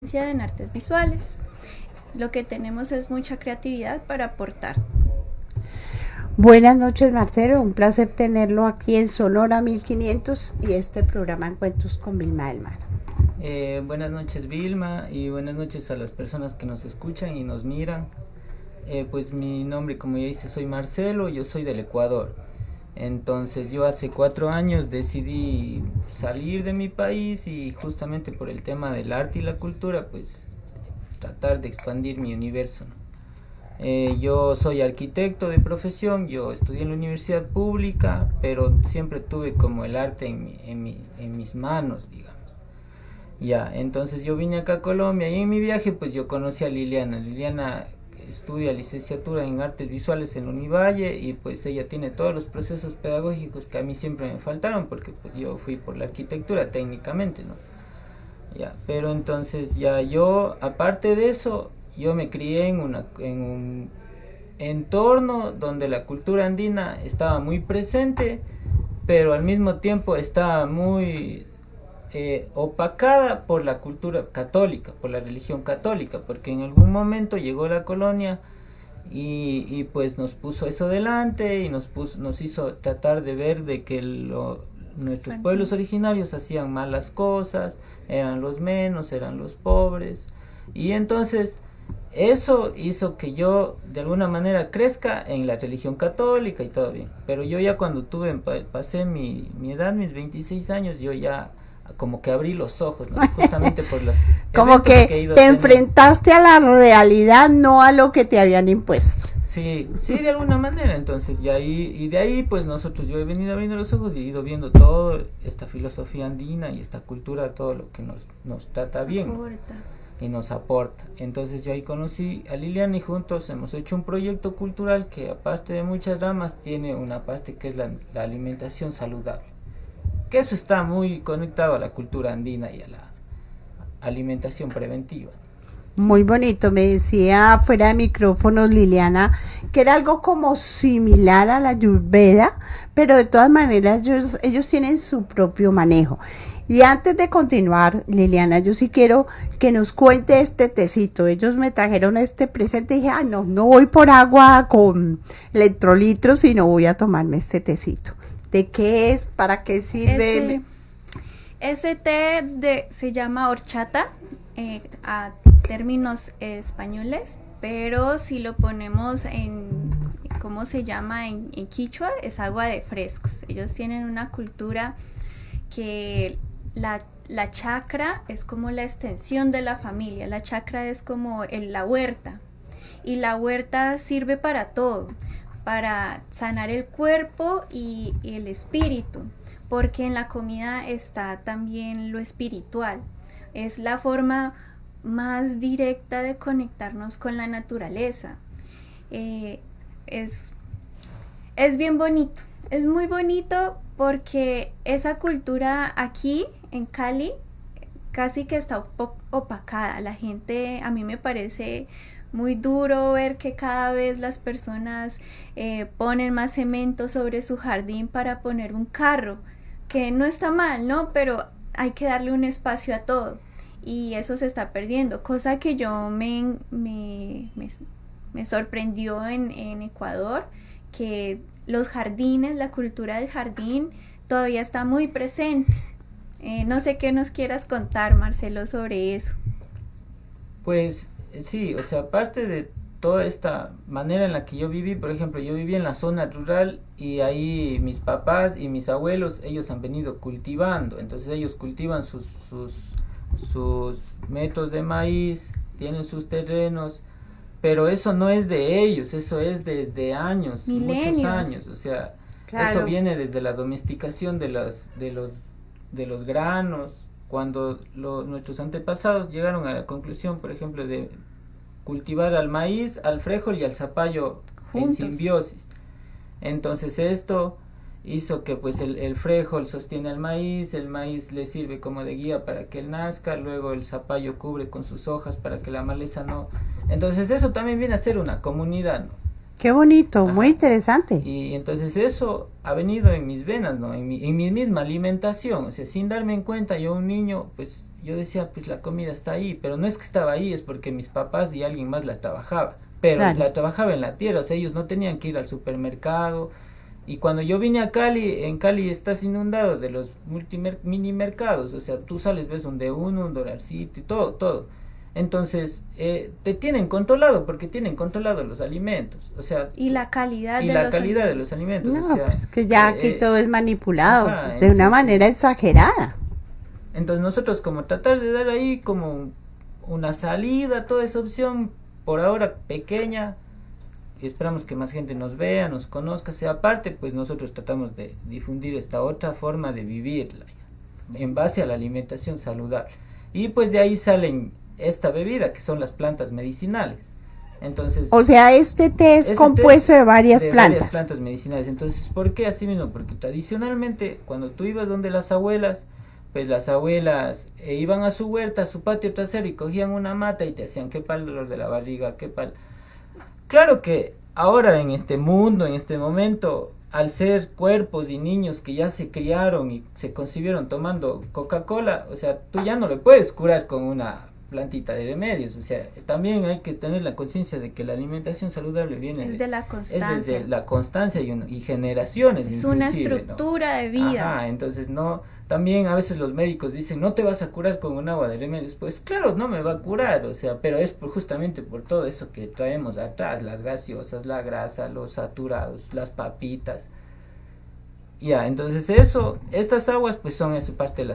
licencia en artes visuales. Lo que tenemos es mucha creatividad para aportar. Buenas noches, Marcelo, un placer tenerlo aquí en Sonora 1500 y este programa Encuentros con Vilma del Mar. Buenas noches, Vilma, y buenas noches a las personas que nos escuchan y nos miran. Pues mi nombre, como ya dice, soy Marcelo, yo soy del Ecuador. Entonces yo hace 4 años decidí salir de mi país y justamente por el tema del arte y la cultura, pues tratar de expandir mi universo, ¿no? Yo soy arquitecto de profesión, yo estudié en la universidad pública, pero siempre tuve como el arte en mis manos, digamos. Ya, entonces yo vine acá a Colombia y en mi viaje pues yo conocí a Liliana. Liliana estudia licenciatura en artes visuales en Univalle y pues ella tiene todos los procesos pedagógicos que a mí siempre me faltaron porque pues yo fui por la arquitectura técnicamente, ¿no? Ya, pero entonces ya yo, aparte de eso, yo me crié en un entorno donde la cultura andina estaba muy presente, pero al mismo tiempo estaba muy opacada por la cultura católica, por la religión católica, porque en algún momento llegó la colonia y pues nos puso eso delante y nos hizo tratar de ver de que nuestros pueblos originarios hacían malas cosas, eran los menos, eran los pobres, y entonces eso hizo que yo de alguna manera crezca en la religión católica y todo bien. Pero yo ya cuando pasé mi edad, mis 26 años, yo ya como que abrí los ojos, ¿no? Justamente por los como que te enfrentaste a la realidad, no a lo que te habían impuesto. Sí, de alguna manera. Entonces de ahí pues yo he venido abriendo los ojos y he ido viendo toda esta filosofía andina y esta cultura, todo lo que nos trata bien y nos aporta. Entonces yo ahí conocí a Liliana y juntos hemos hecho un proyecto cultural que aparte de muchas ramas tiene una parte que es la alimentación saludable, que eso está muy conectado a la cultura andina y a la alimentación preventiva. Muy bonito, me decía fuera de micrófonos Liliana que era algo como similar a la Ayurveda, pero de todas maneras ellos tienen su propio manejo. Y antes de continuar, Liliana, yo sí quiero que nos cuente este tecito. Ellos me trajeron este presente y dije, no voy por agua con electrolitos, sino voy a tomarme este tecito. ¿De qué es? ¿Para qué sirve? Ese té se llama horchata, a términos españoles, pero si lo ponemos ¿cómo se llama? En quichua, es agua de frescos. Ellos tienen una cultura que la chacra es como la extensión de la familia. La chacra es como la huerta, y la huerta sirve para todo, para sanar el cuerpo y el espíritu, porque en la comida está también lo espiritual. Es la forma más directa de conectarnos con la naturaleza. Es bien bonito, es muy bonito porque esa cultura aquí en Cali casi que está opacada. La gente, a mí me parece muy duro ver que cada vez las personas ponen más cemento sobre su jardín para poner un carro, que no está mal, ¿no? Pero hay que darle un espacio a todo y eso se está perdiendo, cosa que yo me sorprendió en Ecuador, que los jardines, la cultura del jardín todavía está muy presente. No sé qué nos quieras contar, Marcelo, sobre eso. Pues sí, o sea, aparte de toda esta manera en la que yo viví, por ejemplo, yo viví en la zona rural y ahí mis papás y mis abuelos, ellos han venido cultivando, entonces ellos cultivan sus metros de maíz, tienen sus terrenos, pero eso no es de ellos, eso es desde años, milenios. Muchos años, o sea, claro. Eso viene desde la domesticación de los granos, cuando nuestros antepasados llegaron a la conclusión, por ejemplo, de cultivar al maíz, al frijol y al zapallo juntos, en simbiosis. Entonces esto hizo que pues el frijol sostiene al maíz, el maíz le sirve como de guía para que él nazca, luego el zapallo cubre con sus hojas para que la maleza no. Entonces eso también viene a ser una comunidad, ¿no? Qué bonito, ajá, muy interesante. Y entonces eso ha venido en mis venas, ¿no? En mi misma alimentación, o sea, sin darme en cuenta, yo un niño, pues yo decía, pues la comida está ahí, pero no es que estaba ahí, es porque mis papás y alguien más la trabajaba, pero Claro. la trabajaba en la tierra, o sea, ellos no tenían que ir al supermercado. Y cuando yo vine a Cali, en Cali estás inundado de los mini mercados, o sea, tú sales, ves un de uno, un dolarcito y todo, todo. Entonces, te tienen controlado, porque tienen controlado los alimentos, o sea, Y la calidad y de la los calidad de alimentos. los alimentos, No, o sea, pues que ya aquí todo es manipulado ajá, de una entonces- manera exagerada. Entonces nosotros como tratar de dar ahí como una salida a toda esa opción, por ahora pequeña, y esperamos que más gente nos vea, nos conozca, sea parte, pues nosotros tratamos de difundir esta otra forma de vivirla, en base a la alimentación saludable. Y pues de ahí salen esta bebida, que son las plantas medicinales. Entonces, O sea, este té es ese compuesto té de varias de plantas. varias plantas medicinales. Entonces, ¿por qué así mismo? Porque tradicionalmente, cuando tú ibas donde las abuelas, pues las abuelas iban a su huerta, a su patio trasero y cogían una mata y te hacían que para el dolor de la barriga, que para... Claro que ahora en este mundo, en este momento, al ser cuerpos y niños que ya se criaron y se concibieron tomando Coca-Cola, o sea, tú ya no le puedes curar con una plantita de remedios, o sea, también hay que tener la conciencia de que la alimentación saludable viene Es de la es constancia. desde la constancia y generaciones. Es una inclusive, ¿no? estructura de vida. Ajá, entonces no, también a veces los médicos dicen, no te vas a curar con un agua de remedios, pues claro, no me va a curar, o sea, pero es justamente por todo eso que traemos atrás, las gaseosas, la grasa, los saturados, las papitas. Ya, entonces estas aguas pues son eso, parte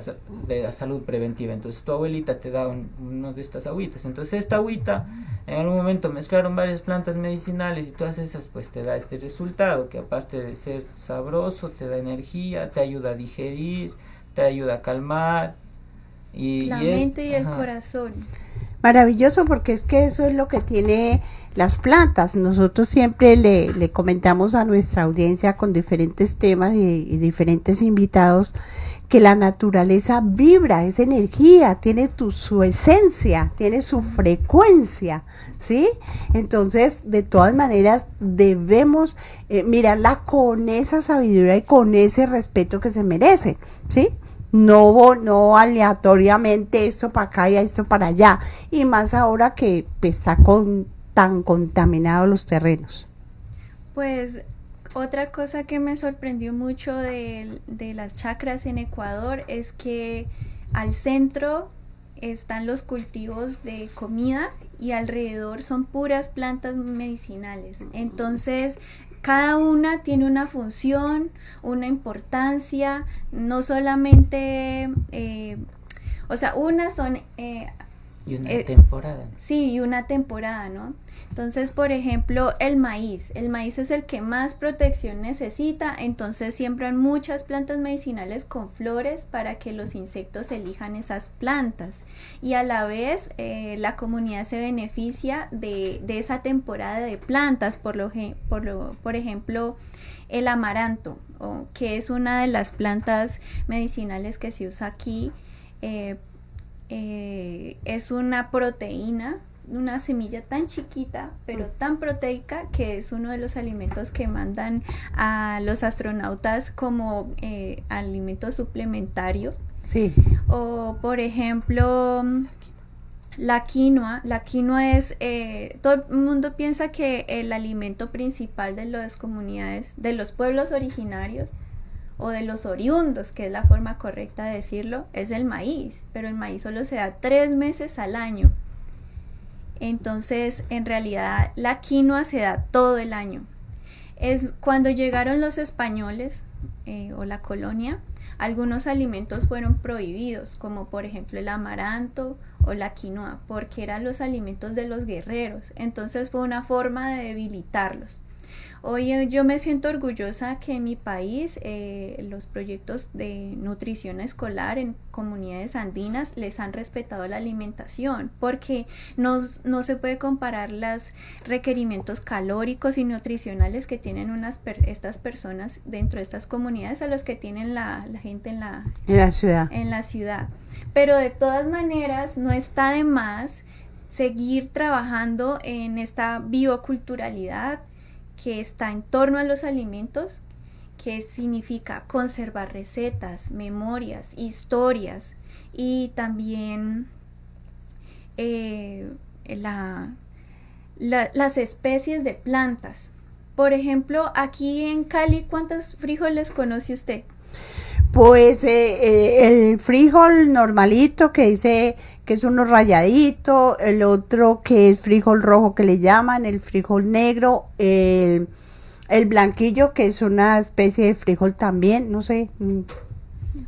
de la salud preventiva. Entonces tu abuelita te da uno de estas agüitas. Entonces esta agüita, en algún momento mezclaron varias plantas medicinales y todas esas pues te da este resultado, que aparte de ser sabroso, te da energía, te ayuda a digerir, te ayuda a calmar. La y mente y el ajá. corazón. Maravilloso, porque es que eso es lo que tiene las plantas. Nosotros siempre le comentamos a nuestra audiencia con diferentes temas y diferentes invitados que la naturaleza vibra, es energía, tiene su esencia, tiene su frecuencia, ¿sí? Entonces, de todas maneras, debemos mirarla con esa sabiduría y con ese respeto que se merece, ¿sí? No aleatoriamente esto para acá y esto para allá. Y más ahora que pues, está tan contaminados los terrenos. Pues otra cosa que me sorprendió mucho de las chacras en Ecuador es que al centro están los cultivos de comida y alrededor son puras plantas medicinales. Entonces, cada una tiene una función, una importancia, no solamente, o sea, unas son... Y una temporada. Sí, y una temporada, ¿no? Entonces, por ejemplo, el maíz es el que más protección necesita, entonces siembran muchas plantas medicinales con flores para que los insectos elijan esas plantas y a la vez la comunidad se beneficia de esa temporada de plantas, por ejemplo, el amaranto, que es una de las plantas medicinales que se usa aquí, es una proteína, una semilla tan chiquita pero tan proteica que es uno de los alimentos que mandan a los astronautas como alimento suplementario. Sí. O por ejemplo la quinoa es, todo el mundo piensa que el alimento principal de las comunidades, de los pueblos originarios o de los oriundos, que es la forma correcta de decirlo, es el maíz, pero el maíz solo se da 3 meses al año. Entonces, en realidad, la quinoa se da todo el año. Es cuando llegaron los españoles o la colonia, algunos alimentos fueron prohibidos, como por ejemplo el amaranto o la quinoa, porque eran los alimentos de los guerreros. Entonces fue una forma de debilitarlos. Hoy yo me siento orgullosa que en mi país los proyectos de nutrición escolar en comunidades andinas les han respetado la alimentación, porque no se puede comparar los requerimientos calóricos y nutricionales que tienen estas personas dentro de estas comunidades a los que tienen la gente en la ciudad. Pero de todas maneras no está de más seguir trabajando en esta bioculturalidad que está en torno a los alimentos, que significa conservar recetas, memorias, historias y también las especies de plantas. Por ejemplo, aquí en Cali, ¿cuántos frijoles conoce usted? Pues el frijol normalito que dice que es uno rayadito, el otro que es frijol rojo que le llaman, el frijol negro, el blanquillo que es una especie de frijol también, no sé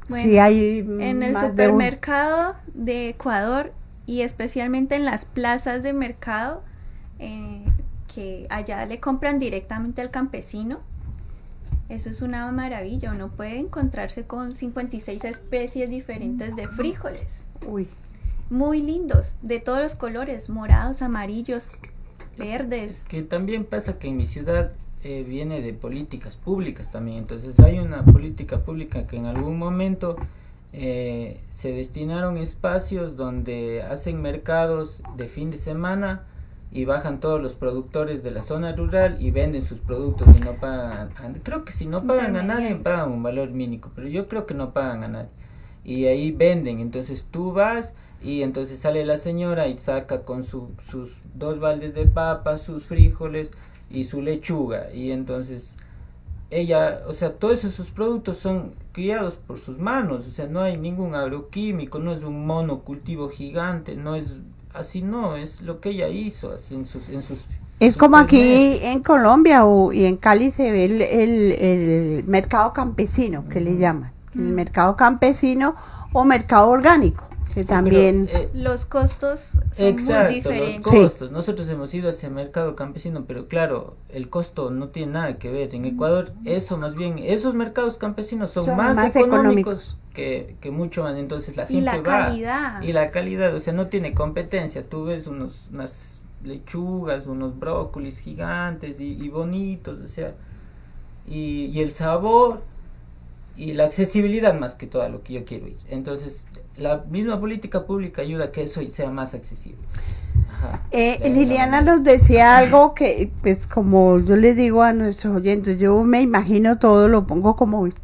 si hay en el más de uno. supermercado de Ecuador y especialmente en las plazas de mercado, que allá le compran directamente al campesino. Eso es una maravilla, uno puede encontrarse con 56 especies diferentes de frijoles. Uy. Muy lindos, de todos los colores, morados, amarillos, verdes. Que también pasa que en mi ciudad viene de políticas públicas también, entonces hay una política pública que en algún momento se destinaron espacios donde hacen mercados de fin de semana y bajan todos los productores de la zona rural y venden sus productos y no pagan, creo que si no pagan a nadie pagan un valor mínimo, pero yo creo que no pagan a nadie y ahí venden, entonces tú vas y entonces sale la señora y saca con sus 2 baldes de papas, sus frijoles y su lechuga y entonces ella, o sea, todos esos productos son criados por sus manos, o sea, no hay ningún agroquímico, no es un monocultivo gigante, no es así, no, es lo que ella hizo, así en sus es como aquí en Colombia y en Cali se ve el mercado campesino, que le llaman, el mercado campesino o mercado orgánico, que también... Pero, los costos son exacto, muy diferentes. los costos. Nosotros hemos ido hacia el mercado campesino, pero claro, el costo no tiene nada que ver. En Ecuador, eso más bien, esos mercados campesinos son más económicos que mucho más. Entonces la gente y la va. calidad. Y la calidad, o sea, no tiene competencia. Tú ves unas lechugas, unos brócolis gigantes y bonitos, o sea, y el sabor y la accesibilidad más que todo a lo que yo quiero ir. Entonces, la misma política pública ayuda a que eso sea más accesible. Ajá. Liliana nos decía algo que, pues como yo les digo a nuestros oyentes, yo me imagino todo, lo pongo como en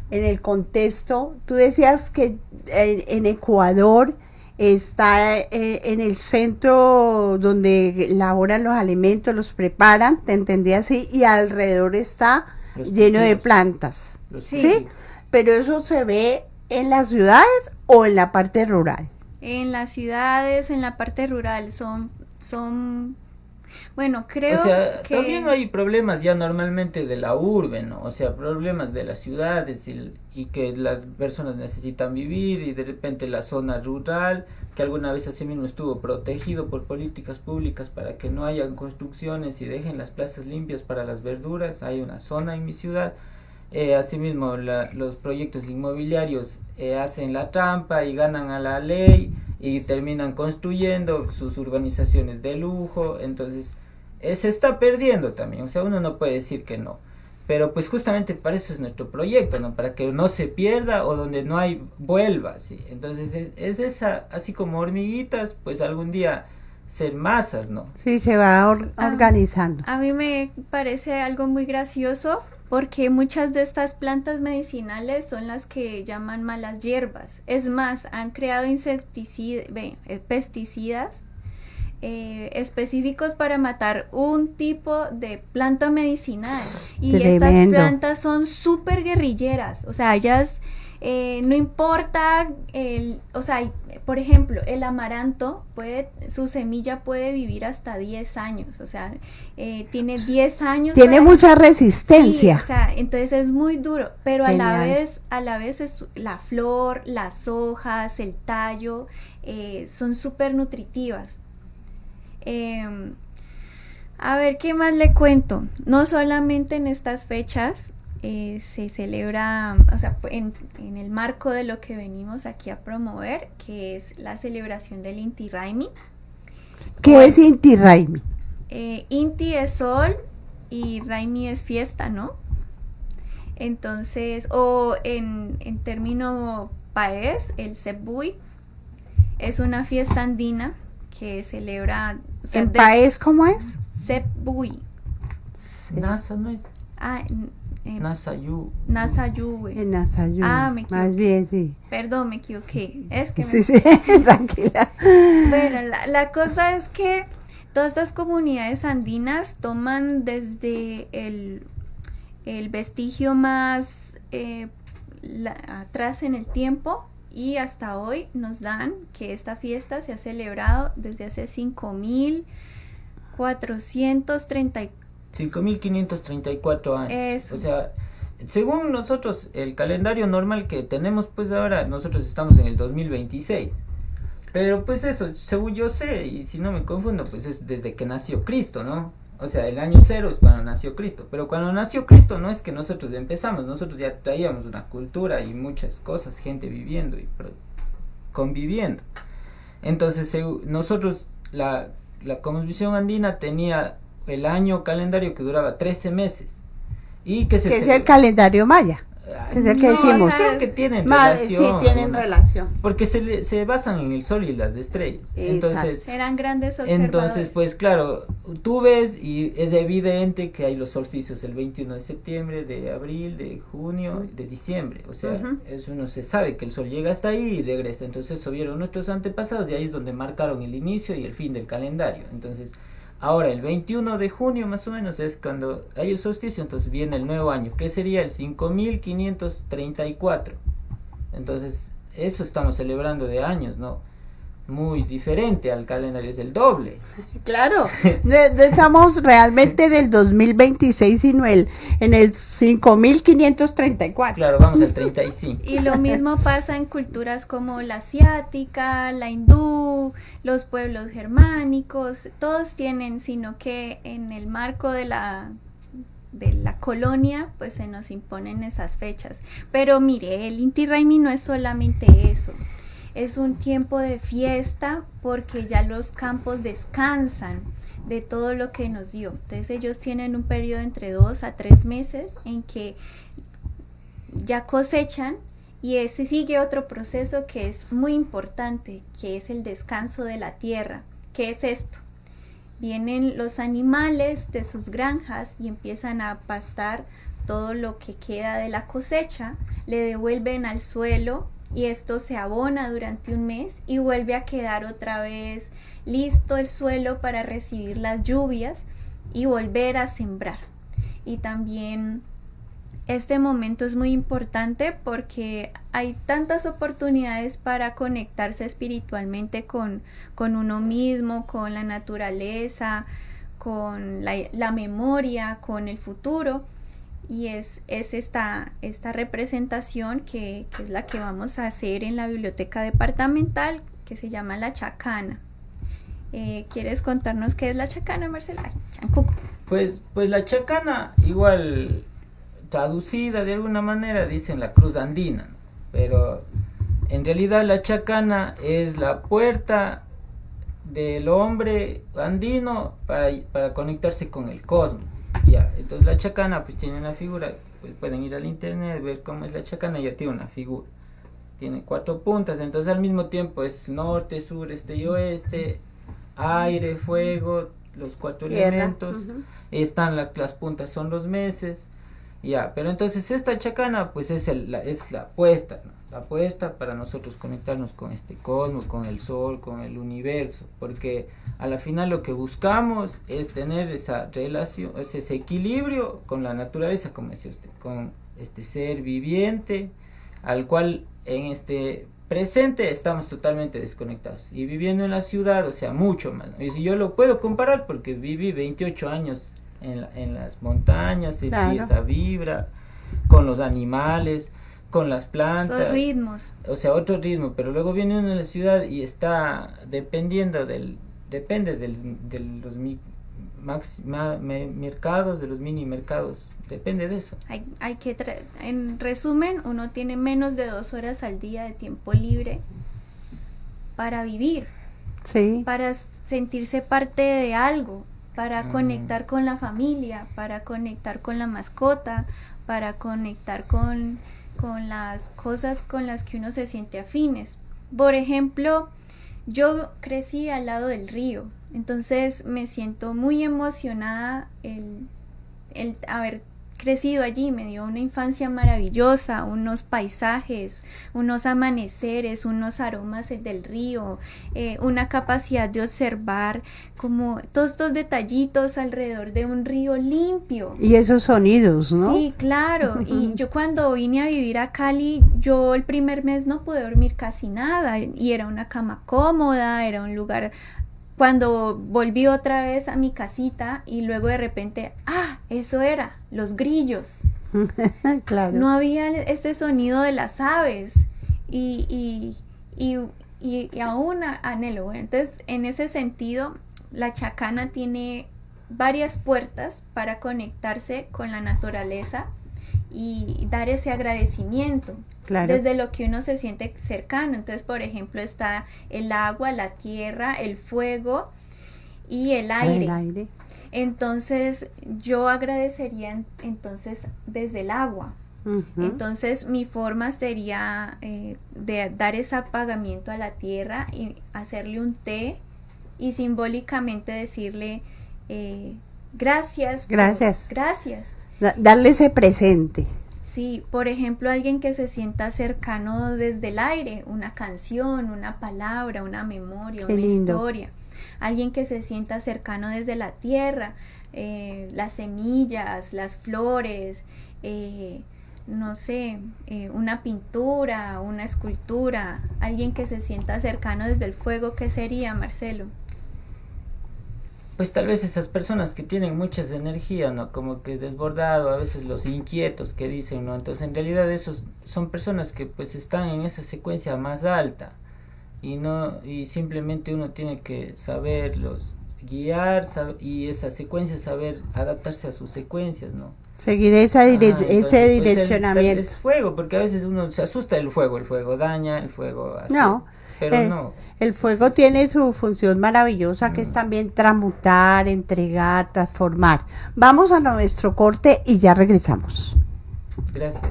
el contexto. Tú decías que en Ecuador está en el centro donde elaboran los alimentos, los preparan, te entendí así, y alrededor está lleno de plantas, ¿sí? Pero eso se ve en las ciudades o en la parte rural. En las ciudades, en la parte rural, son bueno, creo o sea, que... también hay problemas ya normalmente de la urbe, ¿no? O sea, problemas de las ciudades y que las personas necesitan vivir y de repente la zona rural, que alguna vez así mismo estuvo protegido por políticas públicas para que no hayan construcciones y dejen las plazas limpias para las verduras. Hay una zona en mi ciudad. Asimismo, los proyectos inmobiliarios hacen la trampa y ganan a la ley y terminan construyendo sus urbanizaciones de lujo. Entonces, se está perdiendo también. O sea, uno no puede decir que no. Pero pues justamente para eso es nuestro proyecto, ¿no? Para que no se pierda o donde no hay vuelva, ¿sí? Entonces es esa, así como hormiguitas, pues algún día ser masas, ¿no? Sí, se va organizando. A mí me parece algo muy gracioso porque muchas de estas plantas medicinales son las que llaman malas hierbas. Es más, han creado pesticidas específicos para matar un tipo de planta medicinal. Y Tremendo. Estas plantas son súper guerrilleras. O sea, ellas no importa, o sea, por ejemplo, el amaranto su semilla puede vivir hasta 10 años, o sea, tiene 10 años. Tiene mucha resistencia. Sí, o sea, entonces es muy duro, pero Genial. a la vez es la flor, las hojas, el tallo, son súper nutritivas. A ver, ¿qué más le cuento? No solamente en estas fechas se celebra, o sea, en el marco de lo que venimos aquí a promover, que es la celebración del Inti Raymi. ¿Qué es Inti Raymi? Inti es sol y Raymi es fiesta, ¿no? Entonces, o en término país, el Sebui es una fiesta andina que celebra... O sea, ¿En país cómo es? Sebui. NASA no es. Nasayú. Nasayú. En Nasayú. Me equivoqué. Más bien, sí. Perdón, me equivoqué. Es que Sí, tranquila. Bueno, la cosa es que todas estas comunidades andinas toman desde el vestigio más atrás en el tiempo y hasta hoy nos dan que esta fiesta se ha celebrado desde hace 5.534 años. Eso. O sea, según nosotros, el calendario normal que tenemos, pues ahora nosotros estamos en el 2026. Pero pues eso, según yo sé, y si no me confundo, pues es desde que nació Cristo, ¿no? O sea, el año 0 es cuando nació Cristo. Pero cuando nació Cristo no es que nosotros empezamos, nosotros ya traíamos una cultura y muchas cosas, gente viviendo y conviviendo. Entonces, nosotros, la cosmovisión andina tenía el año calendario que duraba 13 meses. Y que es el calendario maya. Es el que decimos. Creo que tienen relación. Sí, tienen relación. Porque se basan en el sol y las estrellas. Entonces, eran grandes observadores. Entonces, pues claro, tú ves y es evidente que hay los solsticios el 21 de septiembre, de abril, de junio, de diciembre. O sea, eso uno se sabe que el sol llega hasta ahí y regresa. Entonces, eso vieron nuestros antepasados y ahí es donde marcaron el inicio y el fin del calendario. Entonces, ahora el 21 de junio más o menos es cuando hay el solsticio, entonces viene el nuevo año, que sería el 5.534. Entonces, eso estamos celebrando de años, ¿no? Muy diferente al calendario, es el doble. Claro, no estamos realmente en el 2026, sino en el 5.534. Claro, vamos al 35. Y lo mismo pasa en culturas como la asiática, la hindú, los pueblos germánicos, todos tienen, sino que en el marco de la colonia, pues se nos imponen esas fechas. Pero mire, el Inti Raymi no es solamente eso. Es un tiempo de fiesta porque ya los campos descansan de todo lo que nos dio. Entonces ellos tienen un periodo entre 2 a 3 meses en que ya cosechan y sigue otro proceso que es muy importante, que es el descanso de la tierra. ¿Qué es esto? Vienen los animales de sus granjas y empiezan a pastar todo lo que queda de la cosecha, le devuelven al suelo y esto se abona durante un mes y vuelve a quedar otra vez listo el suelo para recibir las lluvias y volver a sembrar. Y también este momento es muy importante porque hay tantas oportunidades para conectarse espiritualmente con uno mismo, con la naturaleza, con la memoria, con el futuro. Y es esta representación que es la que vamos a hacer en la biblioteca departamental, que se llama la chacana. ¿Quieres contarnos qué es la chacana, Marcela? Chancuco. Pues la chacana, igual traducida de alguna manera, dicen la cruz andina, ¿no? Pero en realidad la chacana es la puerta del hombre andino para conectarse con el cosmos. Ya, entonces la chacana pues tiene una figura, pues pueden ir al internet, ver cómo es la chacana, ya tiene una figura, tiene 4 puntas, entonces al mismo tiempo es norte, sur, este y oeste, aire, fuego, los 4 elementos, están las puntas son los meses, ya, pero entonces esta chacana pues es la puesta, ¿no? La puesta para nosotros conectarnos con este cosmos, con el sol, con el universo, porque a la final lo que buscamos es tener esa relación, ese equilibrio con la naturaleza, como decía usted, con este ser viviente, al cual en este presente estamos totalmente desconectados, y viviendo en la ciudad, o sea, mucho más, ¿no? Y si yo lo puedo comparar porque viví 28 años en las montañas, sentí esa vibra con los animales, con las plantas, son ritmos, o sea, otro ritmo, pero luego viene uno en la ciudad y está depende de los mercados, de los mini mercados, depende de eso. Hay que en resumen, uno tiene menos de 2 horas al día de tiempo libre para vivir, para sentirse parte de algo, para conectar con la familia, para conectar con la mascota, para conectar con las cosas con las que uno se siente afines. Por ejemplo, yo crecí al lado del río, entonces me siento muy emocionada el haber crecido allí, me dio una infancia maravillosa, unos paisajes, unos amaneceres, unos aromas del río, una capacidad de observar como todos estos detallitos alrededor de un río limpio. Y esos sonidos, ¿no? Sí, claro. Y yo cuando vine a vivir a Cali, yo el primer mes no pude dormir casi nada y era una cama cómoda, era un lugar. Cuando volví otra vez a mi casita y luego de repente, eso era, los grillos. Claro. No había este sonido de las aves y aún anhelo. Bueno, entonces, en ese sentido, la Chacana tiene varias puertas para conectarse con la naturaleza y dar ese agradecimiento. Claro. Desde lo que uno se siente cercano. Entonces, por ejemplo, está el agua, la tierra, el fuego y el aire. Entonces, yo agradecería entonces desde el agua. Uh-huh. Entonces, mi forma sería de dar ese apagamiento a la tierra y hacerle un té y simbólicamente decirle gracias. Gracias. Gracias. Darle ese presente. Sí, por ejemplo, alguien que se sienta cercano desde el aire, una canción, una palabra, una memoria, una historia. Alguien que se sienta cercano desde la tierra, las semillas, las flores, no sé, una pintura, una escultura. Alguien que se sienta cercano desde el fuego, ¿qué sería, Marcelo? Pues tal vez esas personas que tienen muchas energías, ¿no? Como que desbordado, a veces los inquietos que dicen, ¿no? Entonces en realidad esos son personas que pues están en esa secuencia más alta y simplemente uno tiene que saberlos guiar y esa secuencia saber adaptarse a sus secuencias, ¿no? Seguir ese direccionamiento. Es fuego, porque a veces uno se asusta del fuego, el fuego daña, el fuego hace, no, pero no. El fuego tiene su función maravillosa que es también transmutar, entregar, transformar. Vamos a nuestro corte y ya regresamos. Gracias.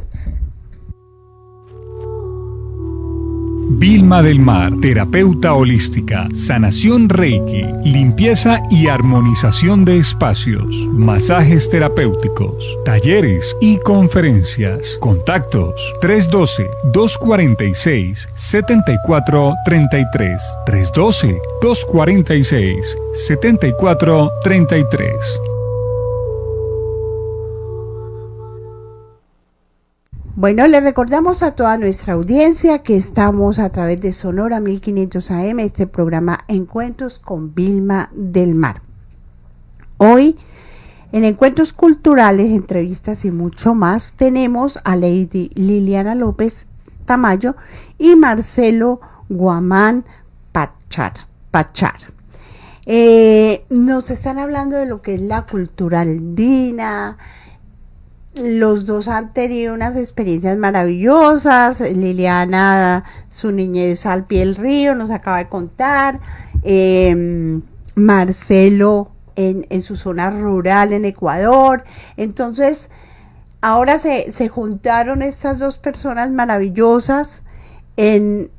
Vilma del Mar, terapeuta holística, sanación Reiki, limpieza y armonización de espacios, masajes terapéuticos, talleres y conferencias. Contactos 312-246-7433. 312-246-7433. Bueno, le recordamos a toda nuestra audiencia que estamos a través de Sonora 1500 AM, este programa Encuentros con Vilma del Mar. Hoy, en Encuentros Culturales, Entrevistas y mucho más, tenemos a Lady Liliana López Tamayo y Marcelo Guamán Pachar. Nos están hablando de lo que es la cultura andina. Los dos han tenido unas experiencias maravillosas. Liliana, su niñez al pie del río, nos acaba de contar. Marcelo en su zona rural en Ecuador. Entonces, ahora se juntaron estas dos personas maravillosas en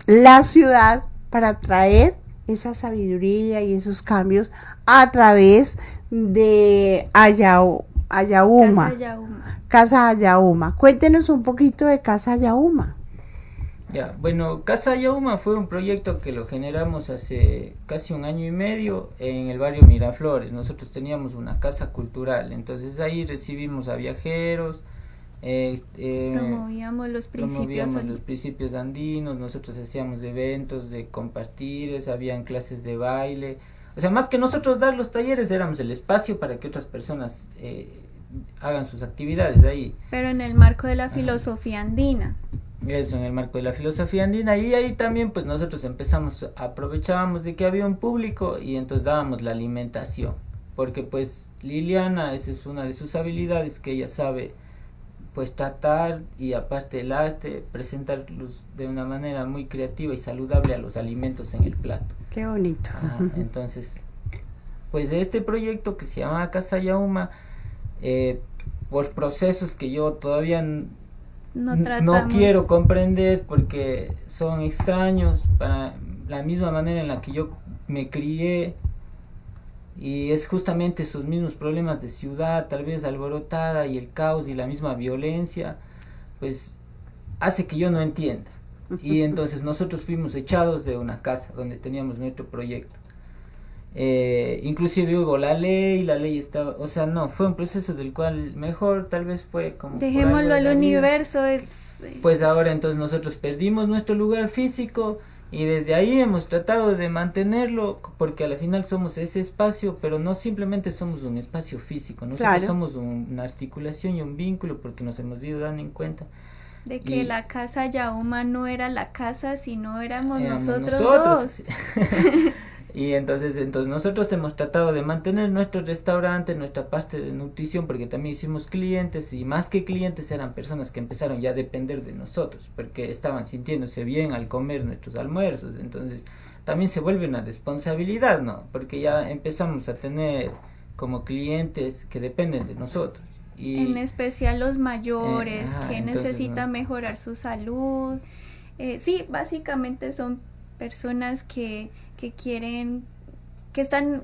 la ciudad para traer esa sabiduría y esos cambios a través de Casa Ayauma. Cuéntenos un poquito de Casa Ayauma. Ya, bueno, Casa Ayauma fue un proyecto que lo generamos hace casi 1 año y medio en el barrio Miraflores. Nosotros teníamos una casa cultural, entonces ahí recibimos a viajeros, promovíamos los principios andinos, nosotros hacíamos eventos de compartir, habían clases de baile. O sea, más que nosotros dar los talleres, éramos el espacio para que otras personas hagan sus actividades de ahí. Pero en el marco de la filosofía andina. Eso, en el marco de la filosofía andina. Y ahí también pues nosotros aprovechábamos de que había un público y entonces dábamos la alimentación. Porque pues Liliana, esa es una de sus habilidades, que ella sabe pues tratar y aparte el arte, presentarlos de una manera muy creativa y saludable a los alimentos en el plato. Qué bonito. Entonces, pues de este proyecto que se llama Casa Ayauma, por procesos que yo todavía no quiero comprender porque son extraños para la misma manera en la que yo me crié, Y es justamente esos mismos problemas de ciudad, tal vez alborotada, y el caos y la misma violencia, pues hace que yo no entienda. Y entonces nosotros fuimos echados de una casa donde teníamos nuestro proyecto. Inclusive hubo la ley estaba, o sea, no, fue un proceso del cual mejor tal vez fue como... Dejémoslo al universo. Pues ahora entonces nosotros perdimos nuestro lugar físico y desde ahí hemos tratado de mantenerlo, porque al final somos ese espacio, pero no simplemente somos un espacio físico, nosotros somos una articulación y un vínculo, porque nos hemos ido dando en cuenta de que la casa Yauma no era la casa, sino éramos nosotros dos. Y entonces nosotros hemos tratado de mantener nuestro restaurante, nuestra parte de nutrición, porque también hicimos clientes, y más que clientes eran personas que empezaron ya a depender de nosotros, porque estaban sintiéndose bien al comer nuestros almuerzos. Entonces también se vuelve una responsabilidad, ¿no? Porque ya empezamos a tener como clientes que dependen de nosotros. Y, en especial los mayores, que necesitan mejorar su salud. Sí, básicamente son personas que quieren, que están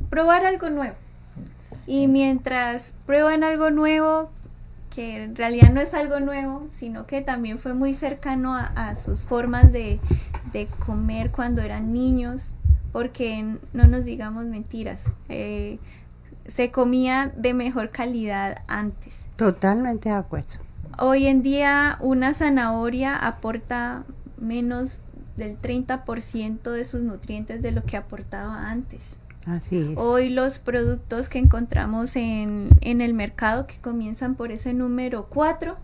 probar algo nuevo, y mientras prueban algo nuevo, que en realidad no es algo nuevo, sino que también fue muy cercano a sus formas de comer cuando eran niños, porque no nos digamos mentiras, se comía de mejor calidad antes. Totalmente de acuerdo. Hoy en día una zanahoria aporta menos del 30% de sus nutrientes de lo que aportaba antes. Así es. Hoy los productos que encontramos en el mercado, que comienzan por ese número 4,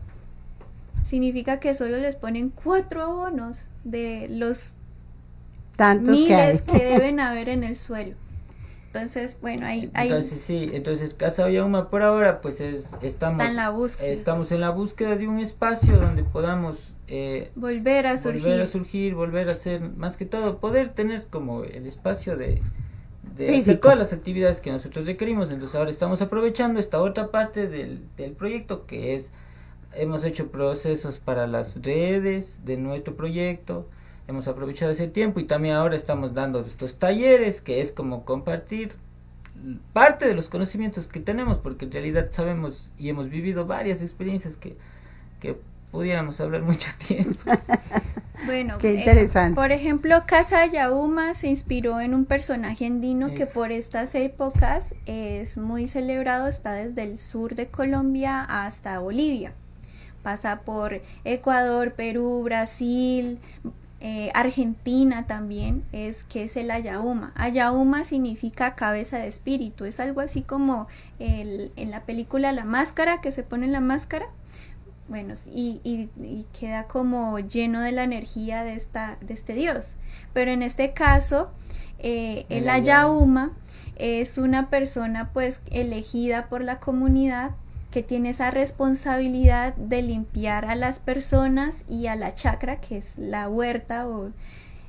significa que solo les ponen 4 abonos de los tantos miles que deben haber en el suelo. Entonces, bueno, entonces Casa Yauma por ahora pues estamos en la búsqueda. Estamos en la búsqueda de un espacio donde podamos volver a surgir, volver a hacer, más que todo, poder tener como el espacio de hacer todas las actividades que nosotros requerimos. Entonces ahora estamos aprovechando esta otra parte del proyecto, que es, hemos hecho procesos para las redes de nuestro proyecto, hemos aprovechado ese tiempo, y también ahora estamos dando estos talleres, que es como compartir parte de los conocimientos que tenemos, porque en realidad sabemos y hemos vivido varias experiencias que pudiéramos hablar mucho tiempo. Bueno, qué interesante. Por ejemplo, Casa Yauma se inspiró en un personaje andino que por estas épocas es muy celebrado, está desde el sur de Colombia hasta Bolivia, pasa por Ecuador, Perú, Brasil, Argentina también, que es el Ayauma. Ayauma significa cabeza de espíritu, es algo así como en la película La Máscara, que se pone la máscara. Bueno, y queda como lleno de la energía de este dios. Pero en este caso, el Ayauma es una persona pues elegida por la comunidad, que tiene esa responsabilidad de limpiar a las personas y a la chacra, que es la huerta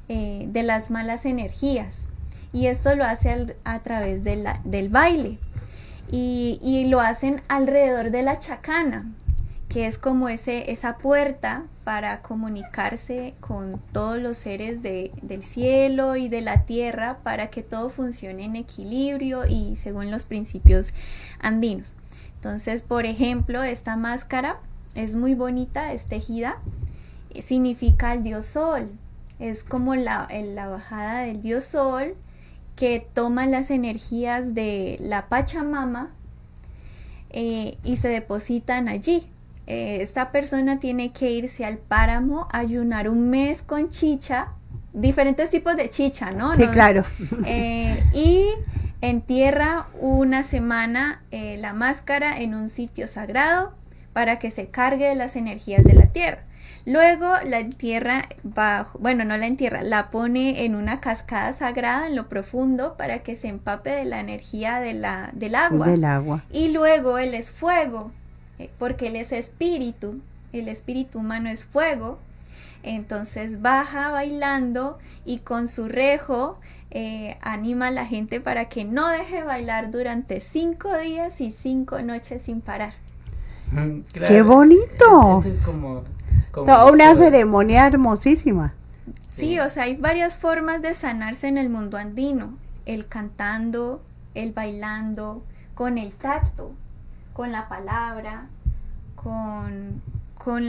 de las malas energías. Y esto lo hace a través del baile. Y lo hacen alrededor de la chacana, que es como esa puerta para comunicarse con todos los seres del cielo y de la tierra, para que todo funcione en equilibrio y según los principios andinos. Entonces, por ejemplo, esta máscara es muy bonita, es tejida, significa el dios sol, es como la bajada del dios sol, que toma las energías de la Pachamama y se depositan allí. Esta persona tiene que irse al páramo, ayunar un mes con chicha, diferentes tipos de chicha, ¿no? Sí, claro. Y entierra una semana la máscara en un sitio sagrado para que se cargue de las energías de la tierra. Luego la entierra la pone en una cascada sagrada en lo profundo para que se empape de la energía del agua. Y luego él es fuego, porque él es espíritu, el espíritu humano es fuego. Entonces baja bailando y con su rejo anima a la gente para que no deje bailar durante 5 días y 5 noches sin parar. Claro, ¡qué bonito! Es como toda una ceremonia hermosísima. Sí, o sea, hay varias formas de sanarse en el mundo andino. El cantando, el bailando, con el tacto, con la palabra, con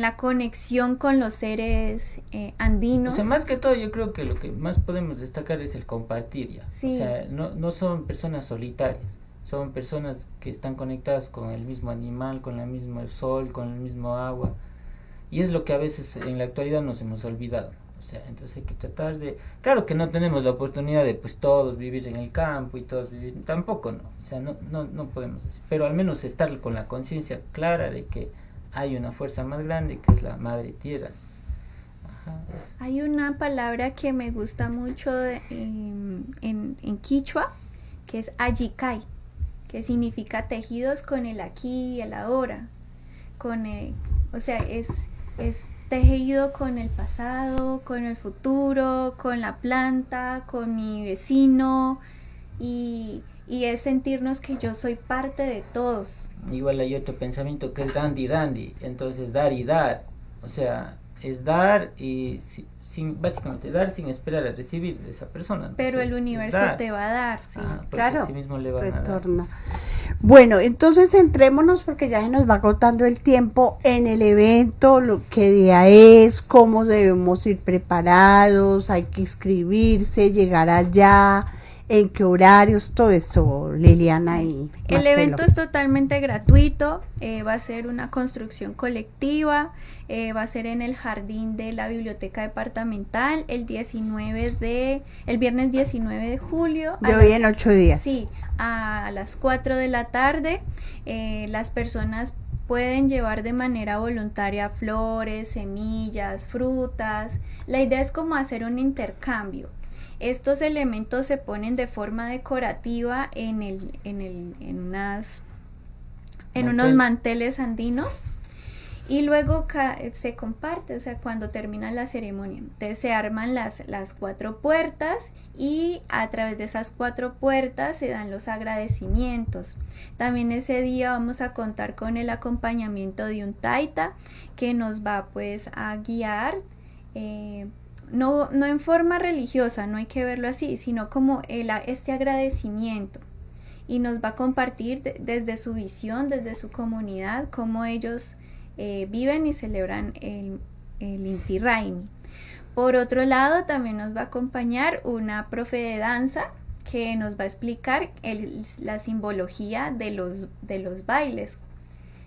la conexión con los seres andinos. O sea, más que todo yo creo que lo que más podemos destacar es el compartir ya. Sí. O sea, no son personas solitarias, son personas que están conectadas con el mismo animal, con el mismo sol, con el mismo agua. Y es lo que a veces en la actualidad nos hemos olvidado. O sea, entonces hay que tratar de... Claro que no tenemos la oportunidad de pues todos vivir en el campo y todos vivir... Tampoco no. O sea, no podemos decir. Pero al menos estar con la conciencia clara de que hay una fuerza más grande que es la madre tierra. Ajá, eso. Hay una palabra que me gusta mucho en quichua, que es ayikai, que significa tejidos con el aquí y el ahora. O sea, es tejido con el pasado, con el futuro, con la planta, con mi vecino, y es sentirnos que yo soy parte de todos. Igual hay otro pensamiento que es dandy, entonces dar y dar, o sea, es dar y básicamente dar sin esperar a recibir de esa persona. Pero Entonces, el universo te va a dar, sí. Claro, sí mismo le van retorna. Bueno, entonces centrémonos porque ya se nos va agotando el tiempo en el evento, qué día es, cómo debemos ir preparados, hay que inscribirse, llegar allá, en qué horarios, todo eso, Liliana y Marcelo. El evento es totalmente gratuito, va a ser una construcción colectiva, va a ser en el jardín de la biblioteca departamental el viernes 19 de julio. De hoy en 8 días. Sí, a las 4 de la tarde. Las personas pueden llevar de manera voluntaria flores, semillas, frutas. La idea es como hacer un intercambio. Estos elementos se ponen de forma decorativa en unos manteles andinos y luego se comparte, o sea, cuando termina la ceremonia. Entonces se arman las 4 puertas y a través de esas 4 puertas se dan los agradecimientos. También ese día vamos a contar con el acompañamiento de un taita que nos va pues a guiar, no en forma religiosa, no hay que verlo así, sino como este agradecimiento, y nos va a compartir desde su visión, desde su comunidad, cómo ellos viven y celebran el Inti Raymi. Por otro lado, también nos va a acompañar una profe de danza que nos va a explicar la simbología de los bailes.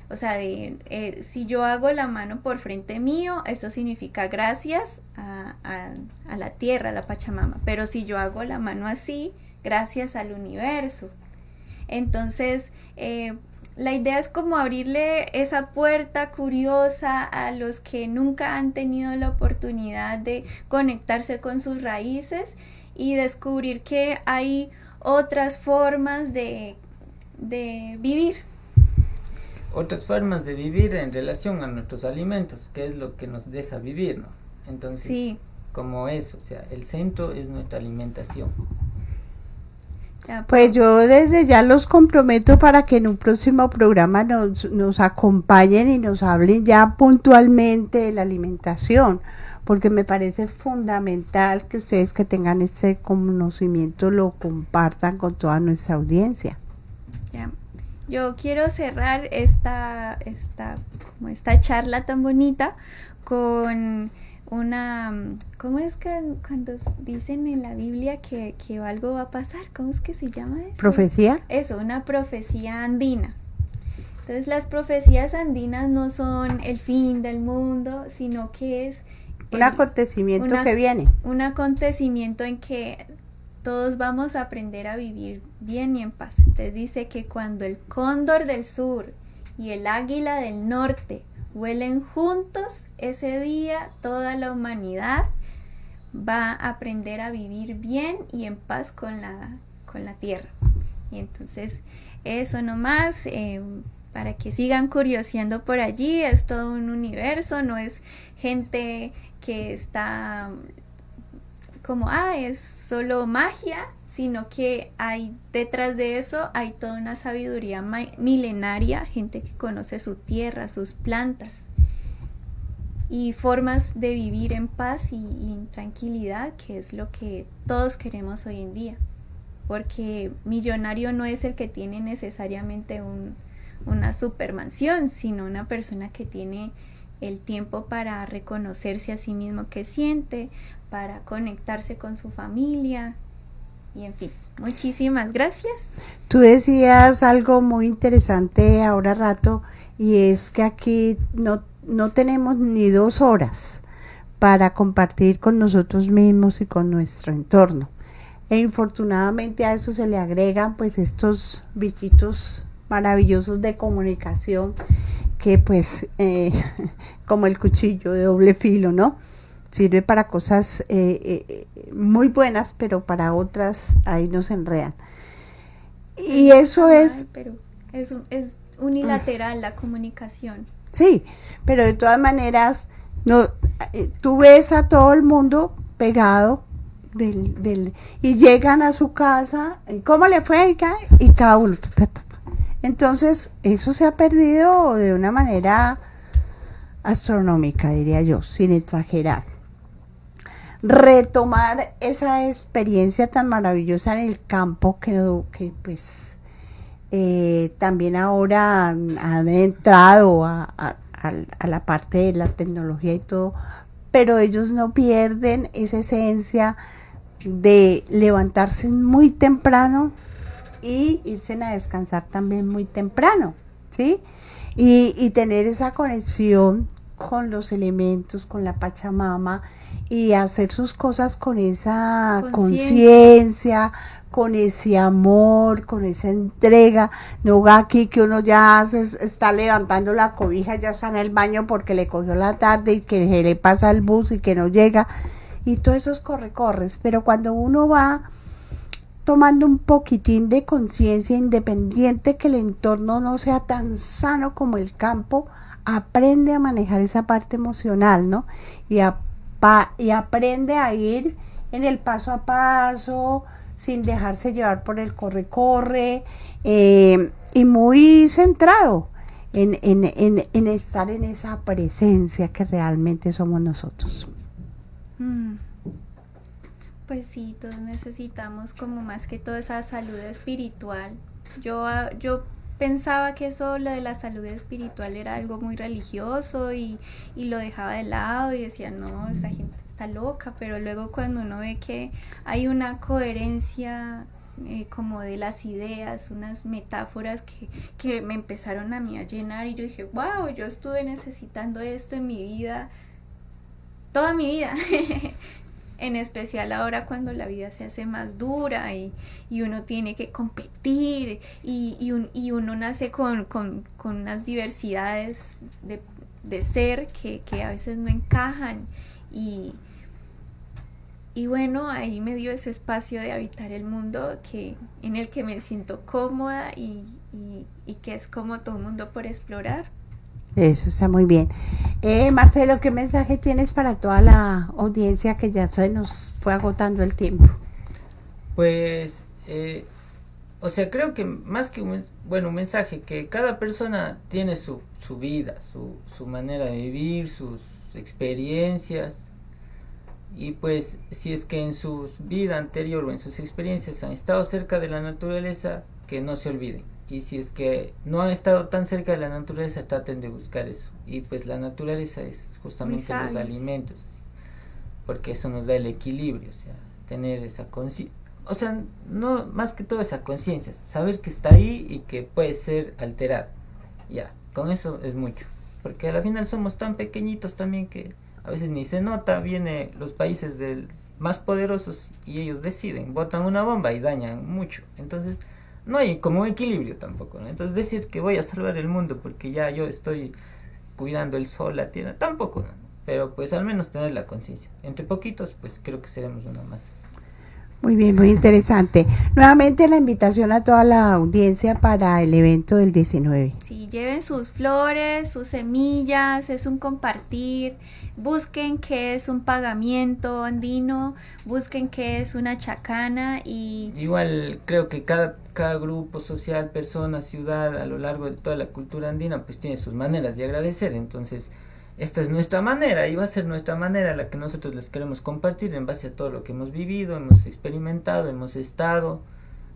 O sea, si yo hago la mano por frente mío, esto significa gracias a la tierra, a la Pachamama. Pero si yo hago la mano así, gracias al universo. Entonces, la idea es como abrirle esa puerta curiosa a los que nunca han tenido la oportunidad de conectarse con sus raíces y descubrir que hay otras formas de vivir. Otras formas de vivir en relación a nuestros alimentos, que es lo que nos deja vivir, ¿no? Entonces, sí, como eso, o sea, el centro es nuestra alimentación. Pues yo desde ya los comprometo para que en un próximo programa nos acompañen y nos hablen ya puntualmente de la alimentación, porque me parece fundamental que ustedes que tengan este conocimiento lo compartan con toda nuestra audiencia. Ya. Yo quiero cerrar esta charla tan bonita con ¿cómo es que cuando dicen en la Biblia que algo va a pasar? ¿Cómo es que se llama eso? ¿Profecía? Eso, una profecía andina. Entonces las profecías andinas no son el fin del mundo, sino que es un acontecimiento que viene. Un acontecimiento en que todos vamos a aprender a vivir bien y en paz. Entonces dice que cuando el cóndor del sur y el águila del norte vuelen juntos, ese día toda la humanidad va a aprender a vivir bien y en paz con la tierra. Y entonces eso nomás, para que sigan curioseando por allí. Es todo un universo, no es gente que está como, es solo magia, sino que hay detrás de eso, hay toda una sabiduría milenaria, gente que conoce su tierra, sus plantas y formas de vivir en paz y en tranquilidad, que es lo que todos queremos hoy en día. porque millonario no es el que tiene necesariamente una supermansión, sino una persona que tiene el tiempo para reconocerse a sí mismo qué siente, para conectarse con su familia y en fin, muchísimas gracias. Tú decías algo muy interesante ahora rato y es que aquí no tenemos ni 2 horas para compartir con nosotros mismos y con nuestro entorno. E infortunadamente a eso se le agregan pues estos bichitos maravillosos de comunicación que pues como el cuchillo de doble filo, ¿no? Sirve para cosas muy buenas, pero para otras ahí nos enredan. Y eso es... Pero es unilateral la comunicación. Sí, pero de todas maneras, no, tú ves a todo el mundo pegado y llegan a su casa, ¿cómo le fue? Y cada uno... Entonces, eso se ha perdido de una manera astronómica, diría yo, sin exagerar. Retomar esa experiencia tan maravillosa en el campo que pues también ahora han entrado a la parte de la tecnología y todo, pero ellos no pierden esa esencia de levantarse muy temprano y irse a descansar también muy temprano, ¿sí? Y tener esa conexión con los elementos, con la Pachamama y hacer sus cosas con esa conciencia, con ese amor, con esa entrega. No va aquí que uno ya está levantando la cobija, ya está en el baño porque le cogió la tarde y que se le pasa el bus y que no llega y todos esos corres, pero cuando uno va tomando un poquitín de conciencia, independiente que el entorno no sea tan sano como el campo, aprende a manejar esa parte emocional, ¿no? Y aprende a ir en el paso a paso, sin dejarse llevar por el corre, y muy centrado en estar en esa presencia que realmente somos nosotros. Pues sí, todos necesitamos como más que todo esa salud espiritual. Yo pensaba que eso, lo de la salud espiritual era algo muy religioso y lo dejaba de lado y decía, no, esa gente está loca, pero luego cuando uno ve que hay una coherencia como de las ideas, unas metáforas que me empezaron a mí a llenar y yo dije, wow, yo estuve necesitando esto en mi vida, toda mi vida. En especial ahora cuando la vida se hace más dura y uno tiene que competir y uno nace con unas diversidades de ser que a veces no encajan y bueno, ahí me dio ese espacio de habitar el mundo en el que me siento cómoda y que es como todo un mundo por explorar. Eso está muy bien. Marcelo, ¿qué mensaje tienes para toda la audiencia que ya se nos fue agotando el tiempo? Pues, o sea, creo que más que un mensaje, que cada persona tiene su vida, su manera de vivir, sus experiencias, y pues si es que en su vida anterior o en sus experiencias han estado cerca de la naturaleza, que no se olviden. Y si es que no han estado tan cerca de la naturaleza, traten de buscar eso. Y pues la naturaleza es justamente los alimentos, porque eso nos da el equilibrio, o sea, tener esa conciencia, o sea, no más que todo esa conciencia, saber que está ahí y que puede ser alterada. Ya, con eso es mucho, porque a la final somos tan pequeñitos también que a veces ni se nota. Vienen los países más poderosos y ellos deciden, botan una bomba y dañan mucho. Entonces no hay como un equilibrio tampoco, ¿no? Entonces decir que voy a salvar el mundo porque ya yo estoy cuidando el sol, la tierra, tampoco, ¿no? Pero pues al menos tener la conciencia. Entre poquitos, pues creo que seremos uno más. Muy bien, muy interesante. Nuevamente la invitación a toda la audiencia para el evento del 19. Sí, lleven sus flores, sus semillas, es un compartir. Busquen qué es un pagamiento andino, busquen qué es una chacana y... Igual creo que cada grupo social, persona, ciudad, a lo largo de toda la cultura andina, pues tiene sus maneras de agradecer. Entonces, esta es nuestra manera y va a ser nuestra manera la que nosotros les queremos compartir en base a todo lo que hemos vivido, hemos experimentado, hemos estado.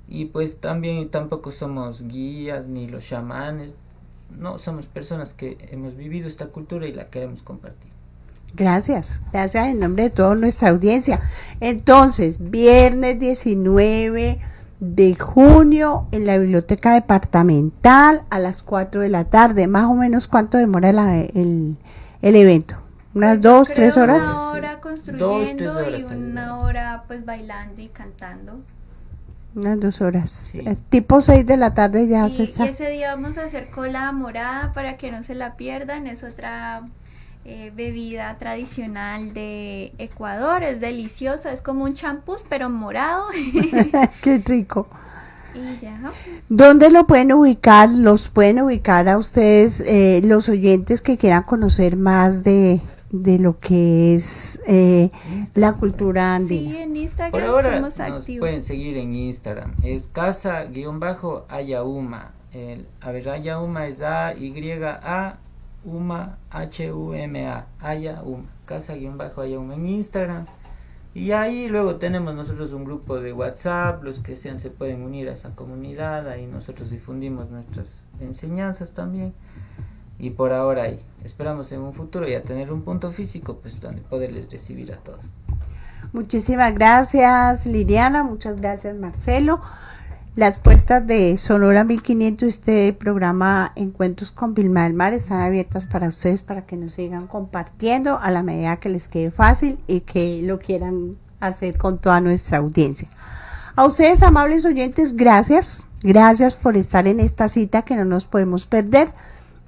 Y pues también tampoco somos guías ni los chamanes, no, somos personas que hemos vivido esta cultura y la queremos compartir. Gracias, gracias en nombre de toda nuestra audiencia. Entonces, viernes 19 de junio en la Biblioteca Departamental a las 4 de la tarde. Más o menos, ¿cuánto demora el evento? ¿Unas 2, 3 horas? Una hora construyendo 2, 3 horas, y una hora pues bailando y cantando. Unas 2 horas. Sí. Tipo 6 de la tarde ya se Y está. ese día vamos a hacer cola morada para que no se la pierdan. Es otra bebida tradicional de Ecuador. Es deliciosa, es como un champús pero morado. Qué rico. Y ya. ¿Dónde lo pueden ubicar? ¿Los pueden ubicar a ustedes, los oyentes que quieran conocer más de lo que es la cultura andina? Sí, en Por Instagram ahora somos nos activos. pueden seguir en Instagram, es casa-ayauma. Ayauma es A-Y-A, Uma, H-U-M-A, Ayauma, casa-ayauma en Instagram. Y ahí luego tenemos nosotros un grupo de WhatsApp, los que sean se pueden unir a esa comunidad, ahí nosotros difundimos nuestras enseñanzas también. Y por ahora ahí, esperamos en un futuro ya tener un punto físico pues donde poderles recibir a todos. Muchísimas gracias, Liliana, muchas gracias, Marcelo. Las puertas de Sonora 1500, este programa Encuentros con Vilma del Mar, están abiertas para ustedes, para que nos sigan compartiendo a la medida que les quede fácil y que lo quieran hacer con toda nuestra audiencia. A ustedes, amables oyentes, gracias por estar en esta cita que no nos podemos perder,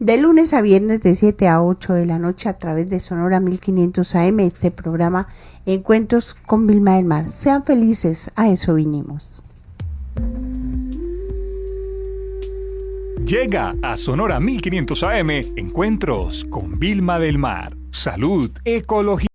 de lunes a viernes de 7 a 8 de la noche a través de Sonora 1500 AM, este programa Encuentros con Vilma del Mar. Sean felices, a eso vinimos. Llega a Sonora 1500 AM, Encuentros con Vilma del Mar. Salud, ecología.